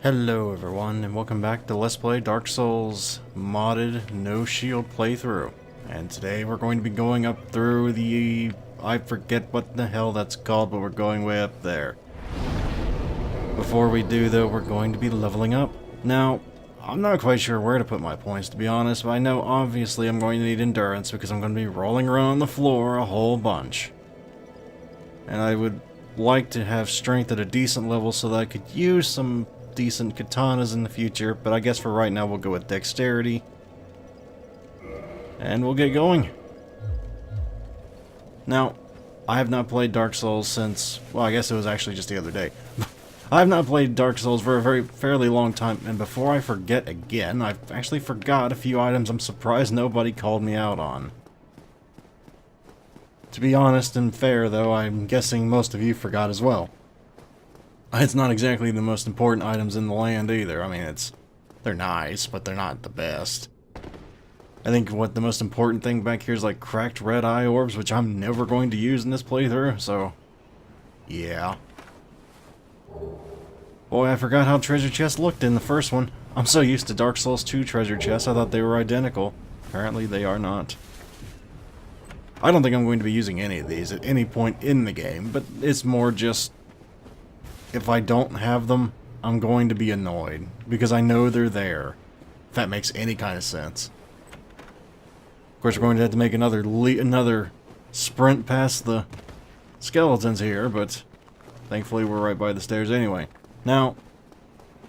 Hello everyone, and welcome back to Let's Play Dark Souls modded no shield playthrough. And today we're going to be going up through the... I forget what the hell that's called, but we're going way up there. Before we do though, we're going to be leveling up. Now, I'm not quite sure where to put my points to be honest, but I know obviously I'm going to need endurance because I'm going to be rolling around the floor a whole bunch. And I would like to have strength at a decent level so that I could use some decent katanas in the future, but I guess for right now we'll go with dexterity. And we'll get going. Now, I have not played Dark Souls since, well, I guess it was actually just the other day. I have not played Dark Souls for a fairly long time, and before I forget again, I've actually forgot a few items I'm surprised nobody called me out on. To be honest and fair though, I'm guessing most of you forgot as well. It's not exactly the most important items in the land either. I mean, they're nice, but they're not the best. I think what the most important thing back here is like cracked red eye orbs, which I'm never going to use in this playthrough, so yeah. Boy, I forgot how treasure chests looked in the first one. I'm so used to Dark Souls 2 treasure chests, I thought they were identical. Apparently they are not. I don't think I'm going to be using any of these at any point in the game, but it's more just... if I don't have them, I'm going to be annoyed, because I know they're there. If that makes any kind of sense. Of course, we're going to have to make another sprint past the skeletons here, but thankfully we're right by the stairs anyway. Now,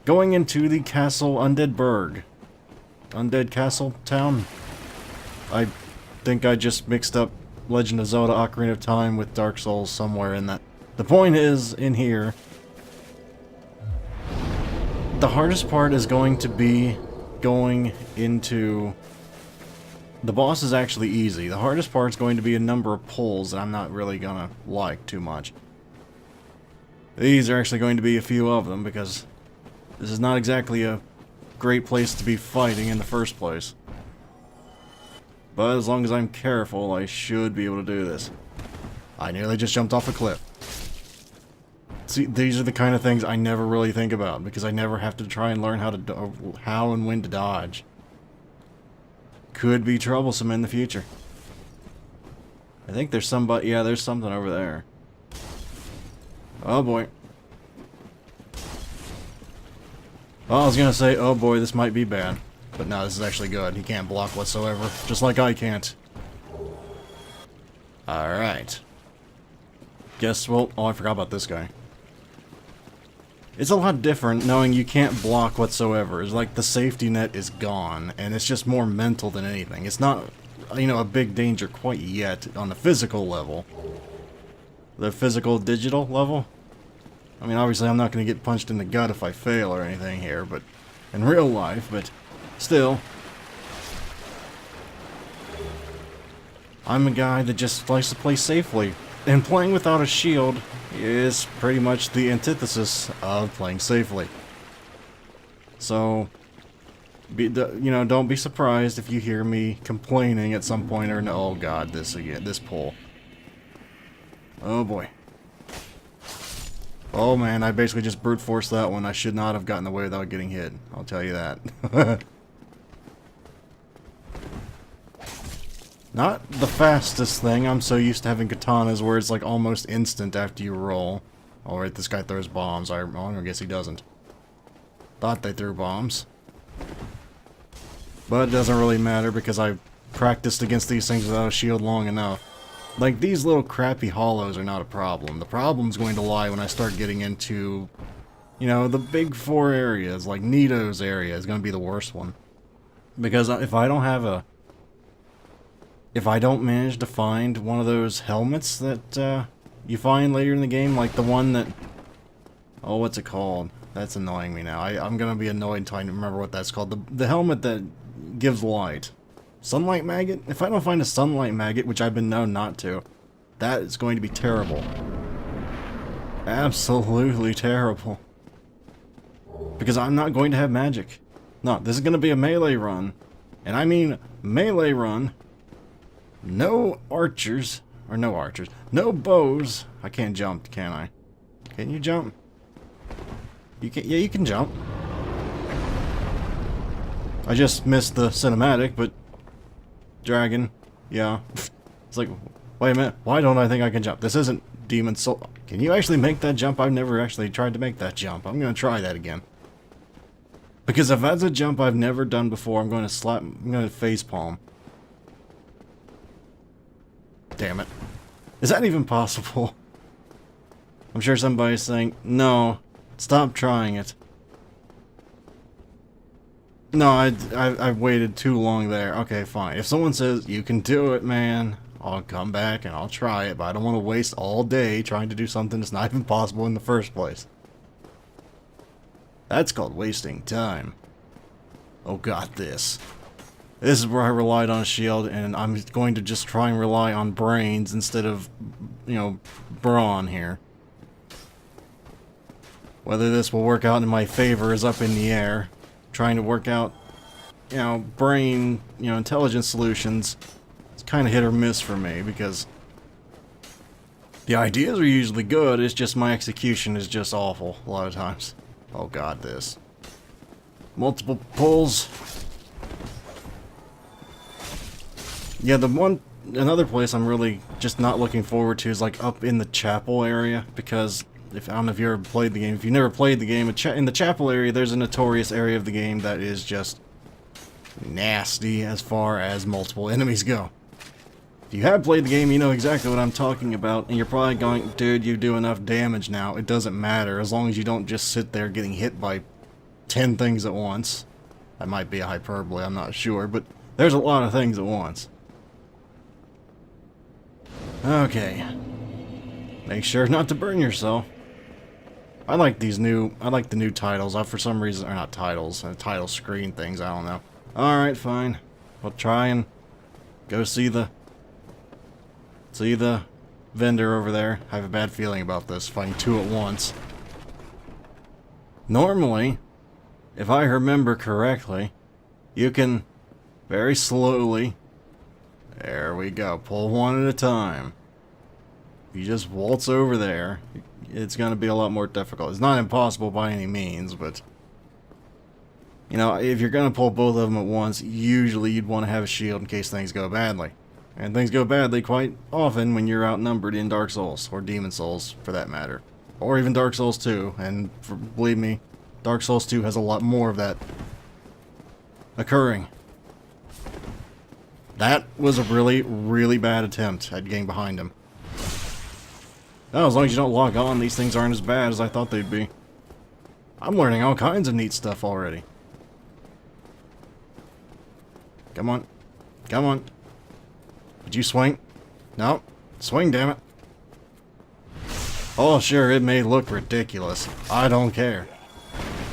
going into the castle Undead Burg. Undead Castle Town? I think I just mixed up Legend of Zelda Ocarina of Time with Dark Souls somewhere in that. The point is, in here... the hardest part is going to be going into... the boss is actually easy. The hardest part is going to be a number of pulls that I'm not really gonna like too much. These are actually going to be a few of them because this is not exactly a great place to be fighting in the first place. But as long as I'm careful, I should be able to do this. I nearly just jumped off a cliff. See, these are the kind of things I never really think about, because I never have to try and learn how and when to dodge. Could be troublesome in the future. I think there's somebody, yeah, there's something over there. Oh boy. Well, I was gonna say, oh boy, this might be bad. But no, this is actually good. He can't block whatsoever, just like I can't. Alright. Guess, well, oh, I forgot about this guy. It's a lot different knowing you can't block whatsoever. It's like the safety net is gone, and it's just more mental than anything. It's not, you know, a big danger quite yet on the physical level. The physical digital level? I mean, obviously I'm not going to get punched in the gut if I fail or anything here, but in real life, but still. I'm a guy that just likes to play safely, and playing without a shield is pretty much the antithesis of playing safely. So, you know, don't be surprised if you hear me complaining at some point or no. Oh god, this again, this pull. Oh boy. Oh man, I basically just brute forced that one. I should not have gotten away without getting hit. I'll tell you that. Not the fastest thing. I'm so used to having katanas where it's like almost instant after you roll. Alright, this guy throws bombs. I guess he doesn't. Thought they threw bombs. But it doesn't really matter because I practiced against these things without a shield long enough. Like, these little crappy hollows are not a problem. The problem's going to lie when I start getting into, you know, the big four areas. Like, Nito's area is going to be the worst one. Because if I don't have a... if I don't manage to find one of those helmets that you find later in the game, like the one that... oh, what's it called? That's annoying me now. I'm going to be annoyed until I remember what that's called. The helmet that gives light. Sunlight maggot? If I don't find a sunlight maggot, which I've been known not to, that is going to be terrible. Absolutely terrible. Because I'm not going to have magic. No, this is going to be a melee run. And I mean melee run. No archers. Or no archers. No bows. I can't jump, can I? Can you jump? You can, yeah, you can jump. I just missed the cinematic, but... Dragon. Yeah. It's like, wait a minute. Why don't I think I can jump? This isn't Demon Soul. Can you actually make that jump? I've never actually tried to make that jump. I'm gonna try that again. Because if that's a jump I've never done before, I'm going to face palm. Damn it. Is that even possible? I'm sure somebody's saying, no, stop trying it. No, I've waited too long there. Okay, fine. If someone says, you can do it, man, I'll come back and I'll try it, but I don't want to waste all day trying to do something that's not even possible in the first place. That's called wasting time. Oh god, this. This is where I relied on a shield, and I'm going to just try and rely on brains instead of, you know, brawn here. Whether this will work out in my favor is up in the air. Trying to work out, you know, brain, you know, intelligence solutions. It's kind of hit or miss for me, because the ideas are usually good, it's just my execution is just awful a lot of times. Oh god, this. Multiple pulls. Yeah, another place I'm really just not looking forward to is like up in the chapel area, because I don't know if you ever played the game. If you never played the game, in the chapel area, there's a notorious area of the game that is just nasty as far as multiple enemies go. If you have played the game, you know exactly what I'm talking about, and you're probably going, dude, you do enough damage now. It doesn't matter, as long as you don't just sit there getting hit by 10 things at once. That might be a hyperbole, I'm not sure, but there's a lot of things at once. Okay. Make sure not to burn yourself. I like the new titles. For some reason, or not titles, title screen things, I don't know. Alright, fine. We'll try and go see the vendor over there. I have a bad feeling about this, fighting two at once. Normally, if I remember correctly, you can very slowly, there we go, pull one at a time. If you just waltz over there, it's going to be a lot more difficult. It's not impossible by any means, but you know, if you're going to pull both of them at once, usually you'd want to have a shield in case things go badly. And things go badly quite often when you're outnumbered in Dark Souls, or Demon Souls, for that matter. Or even Dark Souls 2, and believe me, Dark Souls 2 has a lot more of that occurring. That was a really, really bad attempt at getting behind him. Oh, as long as you don't log on, these things aren't as bad as I thought they'd be. I'm learning all kinds of neat stuff already. Come on. Come on. Did you swing? No. Swing, damn it. Oh, sure, it may look ridiculous. I don't care.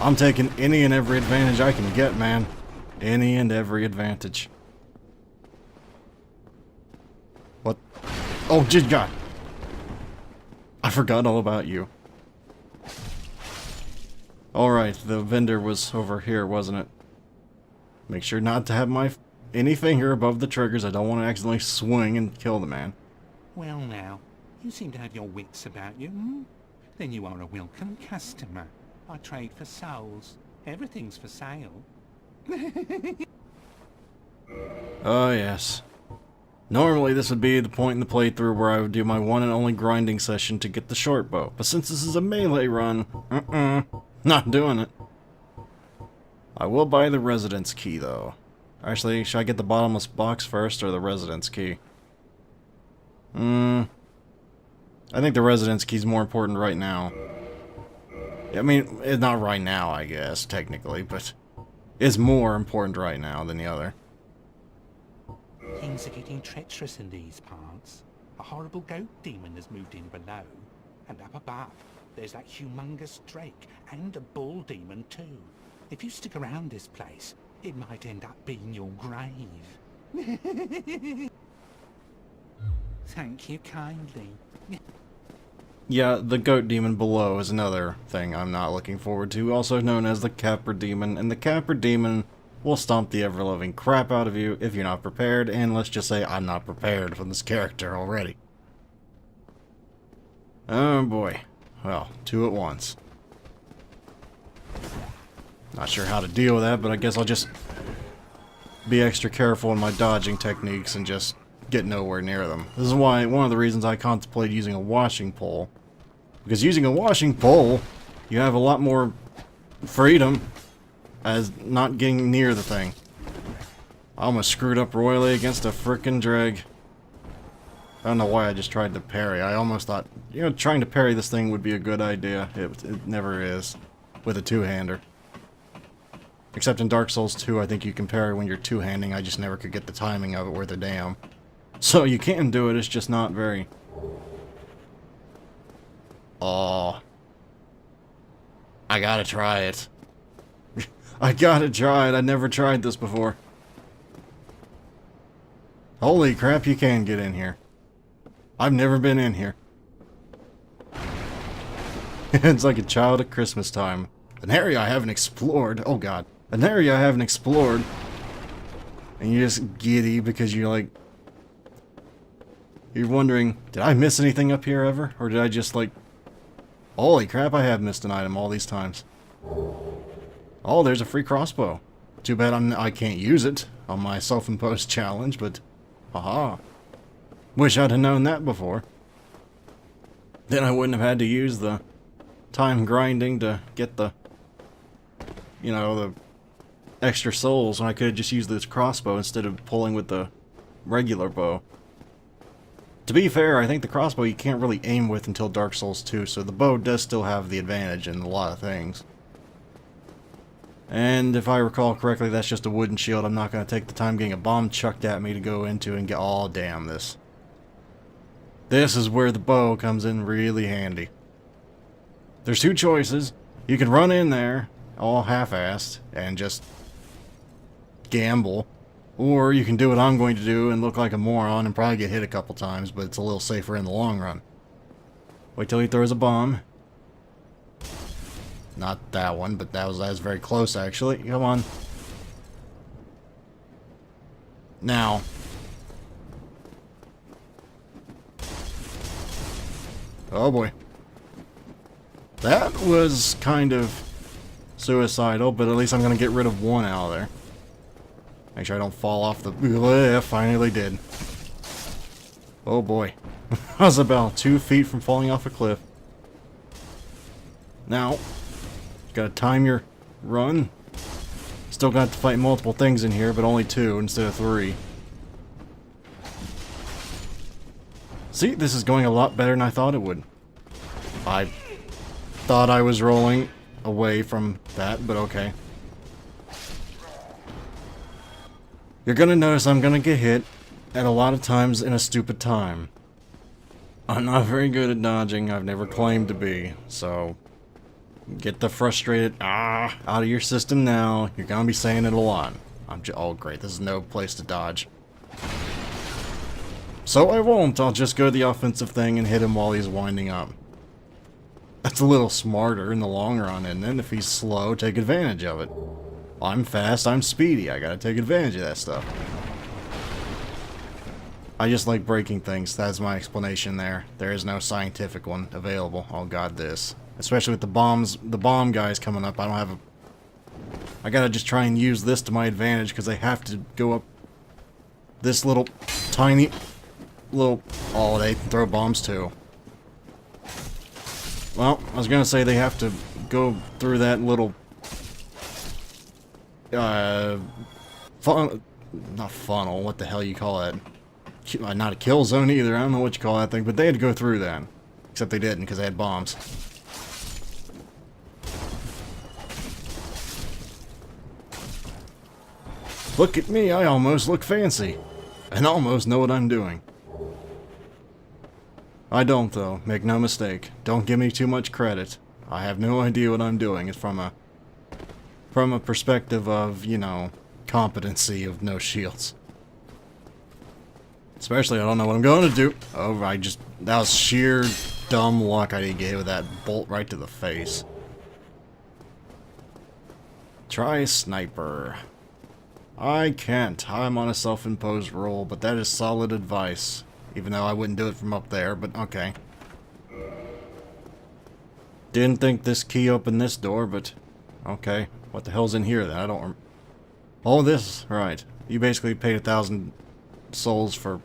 I'm taking any and every advantage I can get, man. Any and every advantage. What? Oh, good God. I forgot all about you. Alright, the vendor was over here, wasn't it? Make sure not to have any finger above the triggers. I don't want to accidentally swing and kill the man. Well now, you seem to have your wits about you, hmm? Then you are a welcome customer. I trade for souls. Everything's for sale. Oh, yes. Normally this would be the point in the playthrough where I would do my one and only grinding session to get the short bow. But since this is a melee run, not doing it. I will buy the residence key, though. Actually, should I get the bottomless box first, or the residence key? I think the residence key is more important right now. I mean, it's not right now, I guess, technically, but it's more important right now than the other. Things are getting treacherous in these parts. A horrible goat demon has moved in below. And up above, there's that humongous drake, and a bull demon too. If you stick around this place, it might end up being your grave. Thank you kindly. Yeah, the goat demon below is another thing I'm not looking forward to, also known as the Capra demon, and the Capra demon will stomp the ever-loving crap out of you if you're not prepared, and let's just say I'm not prepared for this character already. Oh boy. Well, two at once. Not sure how to deal with that, but I guess I'll just be extra careful in my dodging techniques and just get nowhere near them. This is why one of the reasons I contemplate using a washing pole. Because using a washing pole, you have a lot more freedom as not getting near the thing. I almost screwed up royally against a frickin' dreg. I don't know why I just tried to parry. I almost thought, you know, trying to parry this thing would be a good idea. It never is. With a two-hander. Except in Dark Souls 2, I think you can parry when you're two-handing. I just never could get the timing of it worth a damn. So you can do it, it's just not very... Oh. I gotta try it. I gotta try it. I never tried this before. Holy crap, you can get in here. I've never been in here. It's like a child at Christmas time. An area I haven't explored. Oh god. An area I haven't explored. And you're just giddy because you're like... You're wondering, did I miss anything up here ever? Or did I just like... Holy crap, I have missed an item all these times. Oh, there's a free crossbow. Too bad I can't use it on my self-imposed challenge, but... Haha. Wish I'd have known that before. Then I wouldn't have had to use the time grinding to get the... You know, the extra souls, and I could have just used this crossbow instead of pulling with the regular bow. To be fair, I think the crossbow you can't really aim with until Dark Souls 2, so the bow does still have the advantage in a lot of things. And if I recall correctly, that's just a wooden shield. I'm not going to take the time getting a bomb chucked at me to go into and get... Oh, damn this. This is where the bow comes in really handy. There's two choices. You can run in there, all half-assed, and just gamble. Or you can do what I'm going to do and look like a moron and probably get hit a couple times, but it's a little safer in the long run. Wait till he throws a bomb. Not that one, but that was very close, actually. Come on. Now. Oh boy. That was kind of suicidal, but at least I'm going to get rid of one out of there. Make sure I don't fall off the... I finally did. Oh boy. I was about 2 feet from falling off a cliff. Now, gotta time your run. Still got to fight multiple things in here, but only 2 instead of 3. See, this is going a lot better than I thought it would. I thought I was rolling away from that, but okay. You're gonna notice I'm gonna get hit at a lot of times in a stupid time. I'm not very good at dodging, I've never claimed to be, so... Get the frustrated out of your system now. You're gonna be saying it a lot. Oh great, this is no place to dodge. So I won't, I'll just go the offensive thing and hit him while he's winding up. That's a little smarter in the long run, and then if he's slow, take advantage of it. I'm fast, I'm speedy, I gotta take advantage of that stuff. I just like breaking things, that's my explanation there. There is no scientific one available. Oh god, this. Especially with the bomb guys coming up, I don't have a... I gotta just try and use this to my advantage, because they have to go up this little, tiny, little... Oh, they throw bombs too. Well, I was gonna say they have to go through that little... not funnel, what the hell you call that? Not a kill zone either, I don't know what you call that thing, but they had to go through that. Except they didn't, because they had bombs. Look at me, I almost look fancy. And almost know what I'm doing. I don't, though. Make no mistake. Don't give me too much credit. I have no idea what I'm doing. It's from a perspective of, you know, competency of no shields. Especially, I don't know what I'm going to do. Oh, that was sheer dumb luck I didn't get hit with that bolt right to the face. Try sniper. I can't. I'm on a self-imposed roll, but that is solid advice. Even though I wouldn't do it from up there, but okay. Didn't think this key opened this door, but okay. What the hell's in here then? I don't... Oh, this. Right. You basically paid 1,000 souls for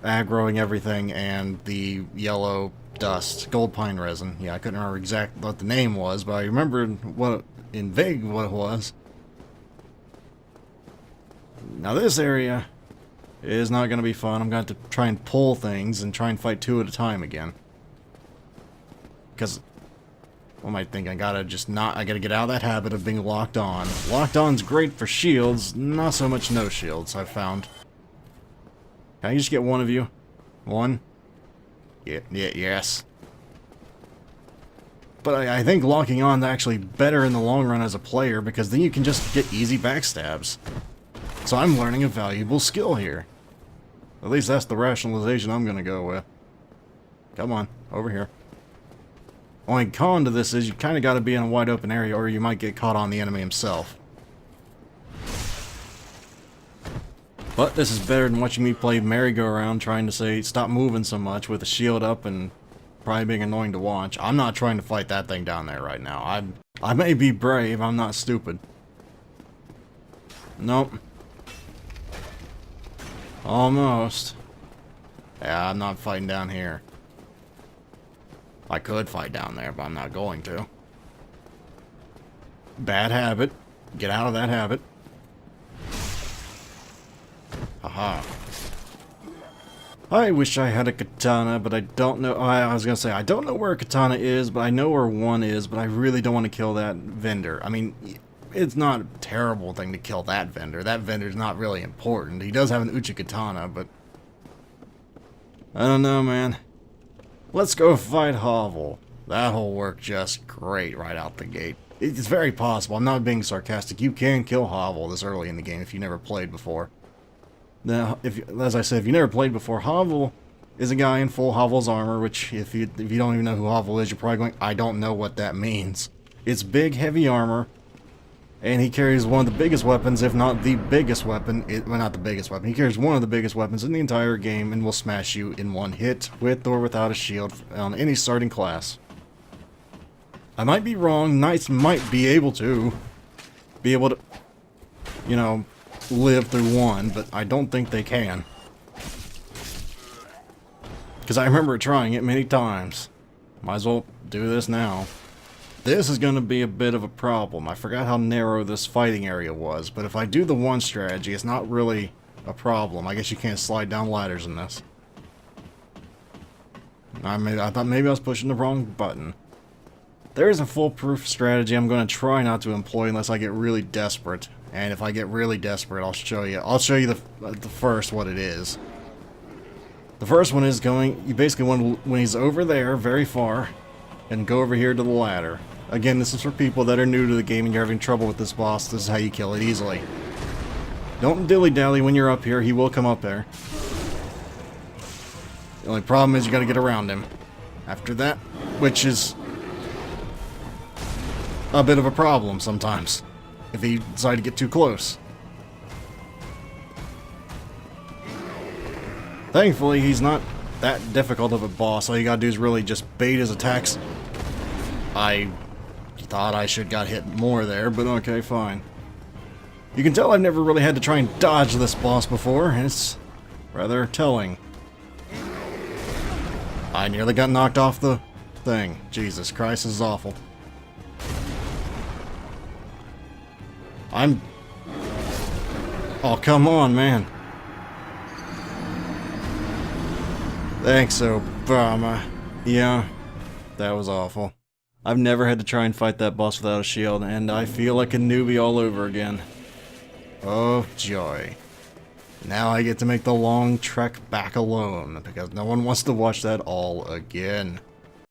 aggroing everything and the yellow dust, gold pine resin. Yeah, I couldn't remember exactly what the name was, but I remembered what in vague what it was. Now this area is not going to be fun. I'm going to have to try and pull things and try and fight 2 at a time again. Because one might think I gotta get out of that habit of being locked on. Locked on's great for shields, not so much no shields, I've found. Can I just get one of you? One? Yes. But I think locking on is actually better in the long run as a player, because then you can just get easy backstabs. So I'm learning a valuable skill here. At least that's the rationalization I'm gonna go with. Come on, over here. Only con to this is you kind of got to be in a wide open area, or you might get caught on the enemy himself. But this is better than watching me play merry-go-round trying to say stop moving so much with a shield up and probably being annoying to watch. I'm not trying to fight that thing down there right now. I may be brave, I'm not stupid. Nope. Almost. Yeah, I'm not fighting down here. I could fight down there, but I'm not going to. Bad habit. Get out of that habit. Haha. I wish I had a katana, but I don't know. I was gonna say, I don't know where a katana is, but I know where one is, but I really don't want to kill that vendor. I mean, it's not a terrible thing to kill that vendor. That vendor's not really important. He does have an uchi katana, but I don't know, man. Let's go fight Hovel. That'll work just great right out the gate. It's very possible. I'm not being sarcastic. You can kill Hovel this early in the game if you never played before. Now, as I said, if you never played before, Hovel is a guy in full Hovel's armor, which if you don't even know who Hovel is, you're probably going, I don't know what that means. It's big, heavy armor, and he carries one of the biggest weapons, if not the biggest weapon. Well, not the biggest weapon. He carries one of the biggest weapons in the entire game and will smash you in one hit, with or without a shield, on any starting class. I might be wrong. Knights might be able to, you know, live through one, but I don't think they can. Because I remember trying it many times. Might as well do this now. This is going to be a bit of a problem. I forgot how narrow this fighting area was, but if I do the one strategy, it's not really a problem. I guess you can't slide down ladders in this. I thought maybe I was pushing the wrong button. There is a foolproof strategy I'm going to try not to employ unless I get really desperate. And if I get really desperate, I'll show you. I'll show you the first what it is. The first one is going. You basically want to, when he's over there, very far, and go over here to the ladder. Again, this is for people that are new to the game and you're having trouble with this boss. This is how you kill it easily. Don't dilly-dally when you're up here. He will come up there. The only problem is you got to get around him. After that, which is a bit of a problem sometimes, if he decides to get too close. Thankfully, he's not that difficult of a boss. All you gotta do is really just bait his attacks. I thought I should got hit more there, but okay, fine. You can tell I've never really had to try and dodge this boss before, and it's rather telling. I nearly got knocked off the thing. Jesus Christ, this is awful. Oh, come on, man. Thanks, Obama. Yeah, that was awful. I've never had to try and fight that boss without a shield, and I feel like a newbie all over again. Oh, joy. Now I get to make the long trek back alone, because no one wants to watch that all again.